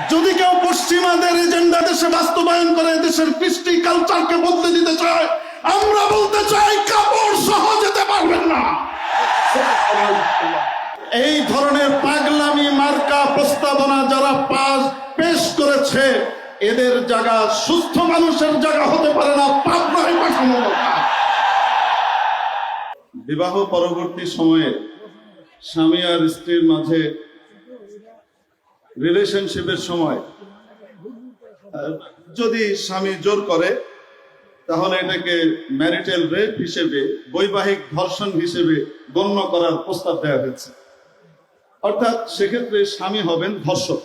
যদি কেউ পশ্চিমাদের এজেন্ডা দেশে বাস্তবায়ন করে দেশের কৃষ্টি কালচারকে বদলে দিতে চায়, আমরা বলতে চাই কাপড় সহ যেতে পারবেন না। এই ধরনের পাগলামি মার্কা প্রস্তাবনা যারা পেশ করেছে, এদের জায়গা সুস্থ মানুষের জায়গা হতে পারে না, পাবনায় পাঠানো দরকার। বিবাহ পরবর্তী সময়ে স্বামী আর স্ত্রীর মাঝে রিলেশনশিপের সময় যদি স্বামী জোর করে, তাহলে এটাকে ম্যারিটাল রেপ হিসেবে, বৈবাহিক ধর্ষণ হিসেবে গণ্য করার প্রস্তাব দেওয়া হয়েছে। অর্থাৎ সেক্ষেত্রে স্বামী হবেন ধর্ষক,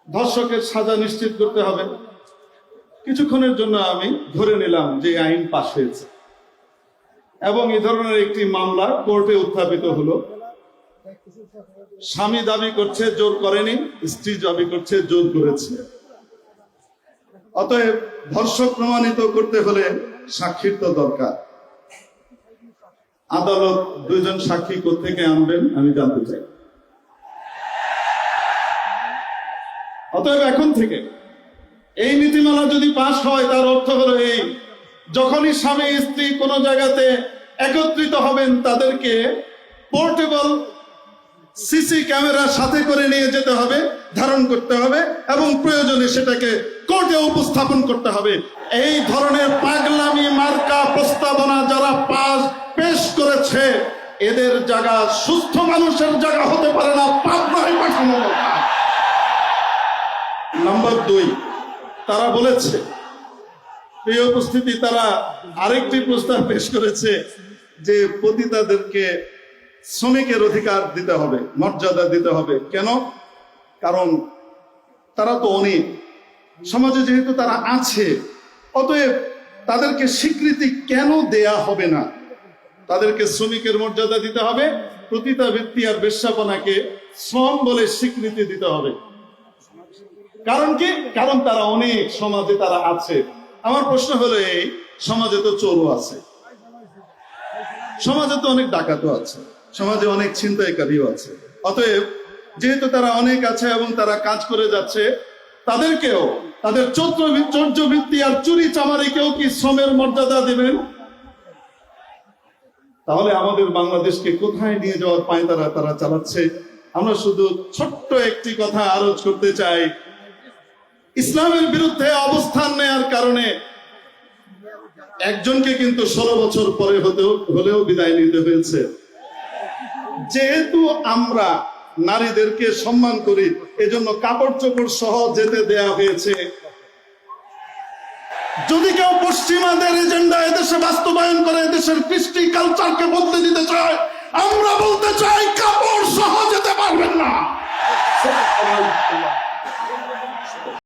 ধর্ষকের সাজা নিশ্চিত করতে হবে। কিছুক্ষণের জন্য আমি ধরে নিলাম যে আইন পাশ হয়েছে এবং এই ধরনের একটি মামলা কোর্টে উত্থাপিত হলো। স্বামী দাবি করছে জোর করেনি, স্ত্রী দাবি করছে জোর করেছে। অতএব ধর্ষক প্রমাণিত করতে হলে সাক্ষীর তো দরকার। আদালত দুইজন সাক্ষী কোত্থেকে আনবেন আমি জানতে চাই। অতএব এখন থেকে এই নীতিমালা যদি পাশ হয়, তার অর্থ হলো এই, যখনই স্বামী স্ত্রী কোনো জায়গাতে একত্রিত হবেন, তাদেরকে পোর্টেবল সিসি ক্যামেরার সাথে করে নিয়ে যেতে হবে, ধারণ করতে হবে এবং প্রয়োজনে সেটাকে কোর্টে উপস্থাপন করতে হবে। এই ধরনের পাগলামি মার্কা প্রস্তাবনা যারা পেশ করেছে, এদের জায়গা সুস্থ মানুষের জায়গা হতে পারে না, পাবনায় পাঠানো দরকার। নাম্বার 2, তারা বলেছে, প্রিয় উপস্থিতি, তারা আরেকটি প্রস্তাব পেশ করেছে যে পতিতাদেরকে শ্রমিকের অধিকার দিতে হবে, মর্যাদা দিতে হবে। কেন? কারণ তারা তো অনেক, সমাজে যেহেতু তারা আছে, অতএব তাদেরকে স্বীকৃতি কেন দেয়া হবে না? তাদেরকে শ্রমিকের মর্যাদা দিতে হবে, পতিতাবৃত্তি আর বেশ্যাপনাকে শ্রম বলে স্বীকৃতি দিতে হবে। কারণ কি? কারণ তারা অনেক, সমাজে তারা আছে। আমার প্রশ্ন হলো এই, সমাজে তো চোরও আছে, সমাজে তো অনেক ডাকাতও আছে, সমাজে অনেক ছিনতাইকারীও আছে। অতএব যেহেতু তারা অনেক আছে এবং তারা কাজ করে যাচ্ছে, তাদেরকেও, তাদের চৌর্যবৃত্তি আর চুরি চামারিকেও কি শ্রমের মর্যাদা দেবেন? তাহলে আমাদের বাংলাদেশকে কোথায় নিয়ে যাওয়ার পায়তারা তারা চালাচ্ছে। আমরা শুধু ছোট্ট একটি কথা আরোপ করতে চাই। ইসলামের বিরুদ্ধে অবস্থান নেয়ার কারণে একজনকে কিন্তু 16 বছর পরে হলেও বিদায় নিতে হয়েছে। যেহেতু আমরা নারীদেরকে সম্মান করি, এজন্য কাপড় চোপড় সহ যেতে দেয়া হয়েছে। যদি কেউ পশ্চিমাদের এজেন্ডা এদেশে বাস্তবায়ন করে দেশের কৃষ্টি কালচারকে বদলে দিতে চায়, আমরা বলতে চাই কাপড় সহ যেতে পারবেন না।